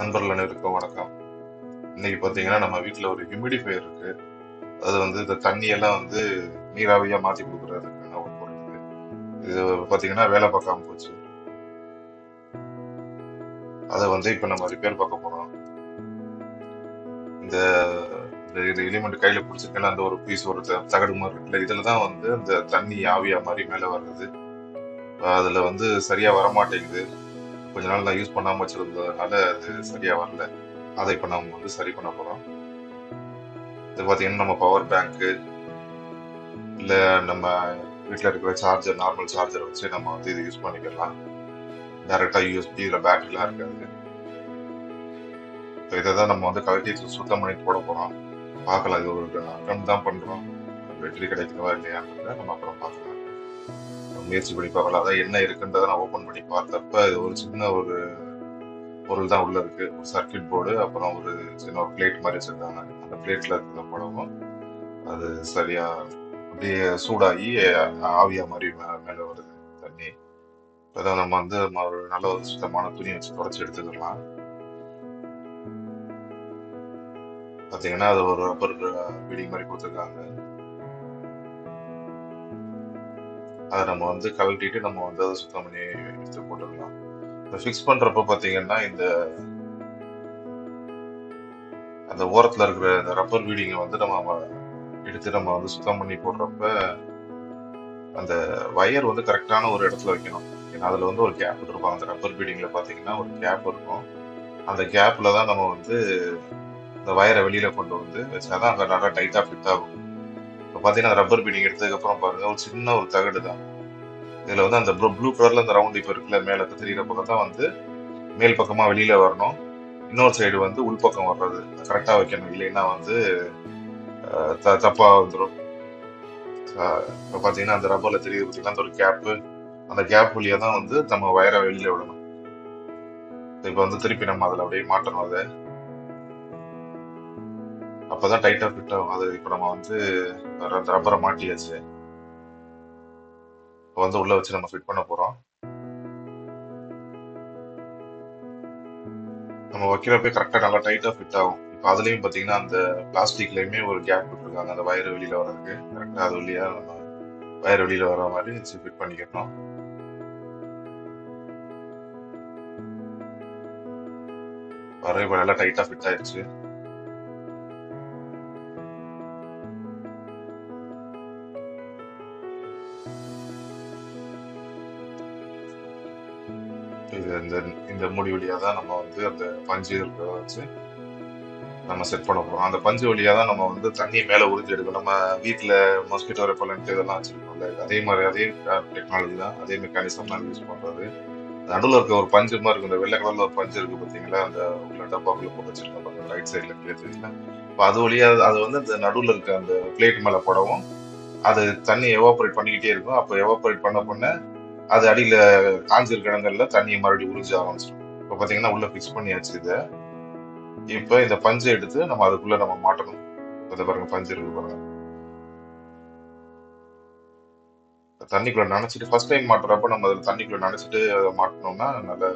நண்பர்கள் அனைவருக்கும் வணக்கம். இன்னைக்கு பார்த்தீங்கன்னா, நம்ம வீட்ல ஒரு ஹியூமிடிஃபையர் இருக்கு. அது வந்து இந்த தண்ணியெல்லாம் வந்து நீராவியா மாத்தி குடுக்குறதுக்கான ஒரு பொருள் இது. இது பார்த்தீங்கன்னா, வேலை பார்க்காம போச்சு. அத வந்து இப்ப நம்ம ரிப்பேர் பார்க்க போறோம். இந்த இந்த இது எலிமெண்ட் கையில புடிச்சிருக்கேன்ல, அந்த ஒரு பீஸ் ஒரு தகடு மாரி இருக்குல்ல, இதுல தான் வந்து அந்த தண்ணி ஆவியா மாரி மேல வருது. அதுல வந்து சரியா வரமாட்டேங்குது. கொஞ்ச நாள் நான் யூஸ் பண்ணாம வச்சிருந்ததுனால, அது சரியா வரல. அத இப்ப நம்ம வந்து சரி பண்ண போறோம். இது பார்த்தீங்கன்னா, நம்ம பவர் பேங்க்கு இல்ல நம்ம வீட்ல இருக்கிற சார்ஜர், நார்மல் சார்ஜர் வச்சு நம்ம வந்து இத யூஸ் பண்ணிக்கலாம். டைரக்ட்டா யூஎஸ்பி இதுல பேட்டரிலாம் இருக்காது. இப்ப இத தான் நம்ம வந்து கழட்டி சுத்தம் பண்ணி போட போறோம். பார்க்கலாம். இது ஒரு அட்டெம்ப்ட் தான் பண்றோம். வெற்றி கிடைக்குதா இல்லையான்றத நம்ம அப்புறம் பார்க்கலாம். முயற்சி பண்ணி பார்க்கலாம். அதான் என்ன இருக்குன்றத நான் ஓப்பன் பண்ணி பார்த்தப்ப, இது ஒரு சின்ன ஒரு பொருள் தான் உள்ள இருக்கு. ஒரு சர்க்யூட் போர்டு, அப்புறம் ஒரு சின்ன ஒரு பிளேட் மாரி வச்சிருக்காங்க. அந்த பிளேட்ல இருக்கிறத போடவும், அது சரியா அப்படியே சூடாகி ஆவியா மாரி மேல வருது தண்ணி. இப்பதான் நம்ம வந்து ஒரு நல்ல ஒரு சுத்தமான துணி வச்சு தொடச்சி எடுத்துக்கலாம். பாத்தீங்கன்னா அது ஒரு ரப்பர் பீடிங் மாதிரி கொடுத்துருக்காங்க. அதை நம்ம வந்து கழட்டிட்டு நம்ம வந்து அதை சுத்தம் பண்ணி எடுத்து போட்டுக்கலாம். இந்த ஃபிக்ஸ் பண்றப்ப பாத்தீங்கன்னா அந்த ஓரத்துல இருக்கிற இந்த ரப்பர் பீடிங்கை வந்து நம்ம எடுத்து நம்ம வந்து சுத்தம் பண்ணி போடுறப்ப அந்த வயர் வந்து கரெக்டான ஒரு இடத்துல வைக்கணும். ஏன்னா அதுல வந்து ஒரு கேப் இருப்பாங்க. அந்த ரப்பர் பீடிங்ல பாத்தீங்கன்னா ஒரு கேப் இருக்கும். அந்த கேப்ல தான் நம்ம வந்து இந்த வயரை வெளியில கொண்டு வந்து வச்சாதான் அங்க நல்லா டைட்டா ஃபிட் ஆகும். இப்போ பார்த்தீங்கன்னா ரப்பர் பீடிங் எடுத்ததுக்கப்புறம் பாருங்க ஒரு சின்ன ஒரு தகடு தான். இதில் வந்து அந்த ப்ளூ கலர்ல அந்த ரவுண்ட் இப்போ இருக்குல்ல மேலே தெரியிற பக்கம் தான் வந்து மேல் பக்கமா வெளியில வரணும். இன்னொரு சைடு வந்து உள்பக்கம் வர்றது கரெக்டாக வைக்கணும். இல்லைன்னா வந்து தப்பா வந்துடும். இப்போ பார்த்தீங்கன்னா அந்த ரப்பர்ல தெரியுது பார்த்தீங்கன்னா அந்த ஒரு கேப்பு, அந்த கேப் வழியா தான் வந்து நம்ம வயரை வெளியில விடணும். இப்போ வந்து திருப்பி நம்ம அதில் அப்படியே மாட்டணும். அதை அப்பதான் டைட்டா ஃபிட் ஆகும். அது இப்போ நம்ம வந்து ரப்பரை மாட்டியாச்சு. இப்போ வந்து உள்ள வச்சு நம்ம ஃபிட் பண்ண போறோம். நம்ம வைக்கிறப்ப கரெக்டாக நல்லா டைட்டாக ஃபிட் ஆகும். இப்போ அதுலேயும் பார்த்தீங்கன்னா அந்த பிளாஸ்டிக்லேயுமே ஒரு கேப் விட்டுருக்காங்க அந்த வயர் வெளியில் வர்றதுக்கு. கரெக்டாக அது வழியா நம்ம வயர் வெளியில் வர மாதிரி வச்சு ஃபிட் பண்ணிக்கிறோம். வர இப்போ நல்லா டைட்டாக ஃபிட் ஆயிடுச்சு. இது இந்த இந்த மூடி வழியாக தான் நம்ம வந்து அந்த பஞ்சு இருக்கிறத வச்சு நம்ம செட் பண்ண போறோம். அந்த பஞ்சு வழியா தான் நம்ம வந்து தண்ணியை மேலே உறிஞ்சி எடுக்கும். நம்ம வீட்டில் மஸ்கிட்டோ ரெப்பலண்ட் இதெல்லாம் வச்சிருக்கோம்ல, அதே டெக்னாலஜி தான், அதே மெக்கானிசம் தான் யூஸ் பண்றது. நடுவில் இருக்க ஒரு பஞ்சு மாதிரி இருக்கும். இந்த வெள்ளை கலர்ல ஒரு பஞ்சு இருக்கு பார்த்தீங்களா, அந்த உள்ள டப்பாக்குள்ள போட்டு வச்சிருக்கோம் ரைட் சைட்ல தெரியுதுங்களா. இப்போ அது வழியா அது வந்து அந்த நடுவில் இருக்க அந்த பிளேட் மேல படவும் அது தண்ணி எவாபரேட் பண்ணிக்கிட்டே இருக்கும். அப்போ எவாபரேட் பண்ண அது அடியில காஞ்சிருக்க இடங்கள்ல தண்ணியை மறுபடியும் உறிஞ்ச ஆரம்பிச்சிடும். இப்போ பார்த்தீங்கன்னா உள்ள ஃபிக்ஸ் பண்ணியாச்சு இதை. இப்போ இந்த பஞ்சை எடுத்து நம்ம அதுக்குள்ள நம்ம மாட்டணும். இதை பாருங்க பஞ்சு இருக்கு பாருங்க. தண்ணிக்குள்ள நனைச்சிட்டு ஃபர்ஸ்ட் டைம் மாட்டுறப்ப நம்ம அதில் தண்ணிக்குள்ள நனைச்சிட்டு அதை மாட்டினோம்னா நல்லா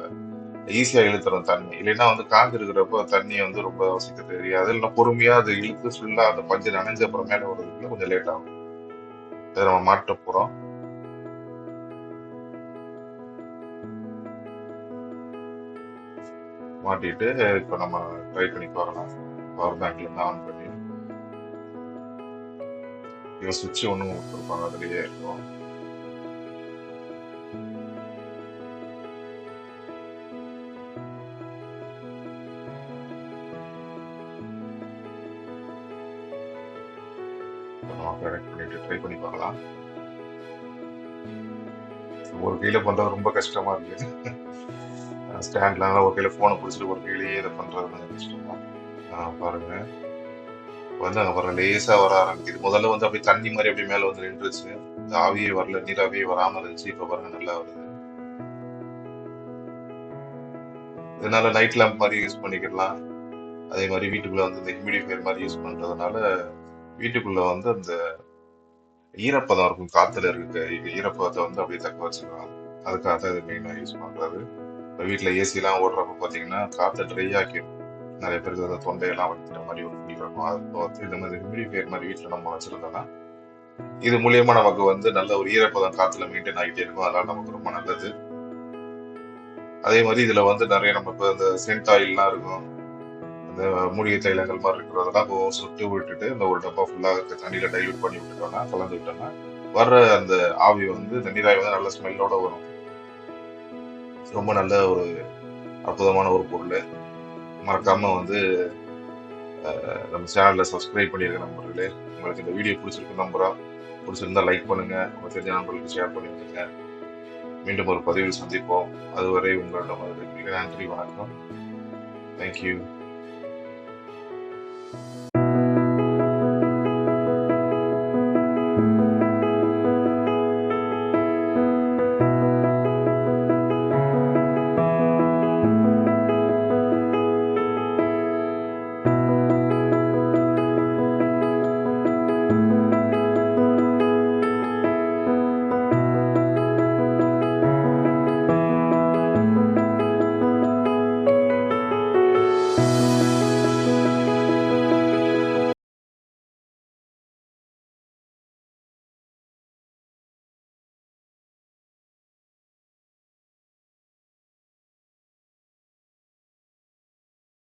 ஈஸியா இழுத்துரும் தண்ணி. இல்லைன்னா வந்து காஞ்சு இருக்கிறப்போ தண்ணி வந்து ரொம்ப அவசியம் தெரியாது. இல்லைன்னா பொறுமையா அது இழுத்து ஃபுல்லா அந்த பஞ்சு நனைஞ்ச அப்புறம் மேல வர்றதுக்குள்ள கொஞ்சம் லேட் ஆகும். இதை நம்ம மாட்ட போறோம். மாட்டிட்டு இப்போ நம்ம ட்ரை பண்ணி பார்க்கலாம். பவர் பேங்க்ல இருந்து ஆன் பண்ணி இவன் சுவிட்ச் ஒன்றும் கொடுத்துருப்பாங்க, அதுலயே இருக்கும். நம்ம கனெக்ட் பண்ணிட்டு ட்ரை பண்ணி பார்க்கலாம். ஒரு கையில பண்றது ரொம்ப கஷ்டமா இருக்கு. ஸ்டாண்ட்லாம் ஒரு கையில போனை பிடிச்சிட்டு ஒரு கையிலேயே இதை பண்றது கொஞ்சம் கஷ்டம் தான். பாருங்க வந்து அங்க பாருங்க லேசா வர ஆரம்பிக்குது. முதல்ல வந்து அப்படியே தண்ணி மாதிரி அப்படியே மேல வந்து நின்றுச்சு. இந்த ஆவியே வரல, நீராவியே வராம இருந்துச்சு. இப்ப பாருங்க நல்லா வருது. இதனால நைட் லேம்ப் மாதிரி யூஸ் பண்ணிக்கலாம். அதே மாதிரி வீட்டுக்குள்ள வந்து இந்த ஹியூமிடிஃபையர் மாதிரி யூஸ் பண்றதுனால வீட்டுக்குள்ள வந்து அந்த ஈரப்பதம் இருக்கும், காத்துல இருக்க ஈரப்பதத்தை வந்து அப்படியே தக்க வச்சுக்கலாம். அதுக்காக தான் இது மெயினா யூஸ் பண்றது. இப்போ வீட்டில் ஏசிலாம் ஓடுறப்ப பார்த்தீங்கன்னா காற்றை ட்ரை ஆக்கிடும். நிறைய பேருக்கு அந்த தொண்டையெல்லாம் வலிக்கிற மாதிரி ஒரு ஃபீல் இருக்கும். அப்போ வந்து இந்த மாதிரி ஹியூமிடிஃபையர் மாதிரி வீட்டில் நம்ம வச்சிருந்தோம்னா இது மூலியமா நமக்கு வந்து நல்ல ஒரு ஈரப்பதம் காத்துல மெயின்டைன் ஆகிட்டே இருக்கும். அதனால நமக்கு ரொம்ப நல்லது. அதே மாதிரி இதுல வந்து நிறைய நம்ம இப்போ இந்த சென்ட் ஆயில்லாம் இருக்கும். இந்த மூலிகை தைலங்கள் மாதிரி இருக்கிறதெல்லாம் இப்போ சுட்டு விட்டுட்டு இந்த ஒரு டப்பா ஃபுல்லா தண்ணியில டைல்யூட் பண்ணி விட்டுட்டோம்னா கலந்து விட்டோம்னா வர்ற அந்த ஆவி வந்து இந்த நீராவி வந்து நல்ல ஸ்மெல்லோட வரும். ரொம்ப நல்ல ஒரு அற்புதமான ஒரு பொருள். மறக்காம வந்து நம்ம சேனல்ல சப்ஸ்கிரைப் பண்ணிருக்க நண்பர்களே. உங்களுக்கு இந்த வீடியோ பிடிச்சிருக்கு நம்புறோம். பிடிச்சிருந்தா லைக் பண்ணுங்க. உங்க தெரிஞ்ச நண்பர்களுக்கு ஷேர் பண்ணி விடுங்க. மீண்டும் ஒரு பதிவில் சந்திப்போம். அதுவரை உங்களிடம் மிக நன்றி. வணக்கம். தேங்க்யூ.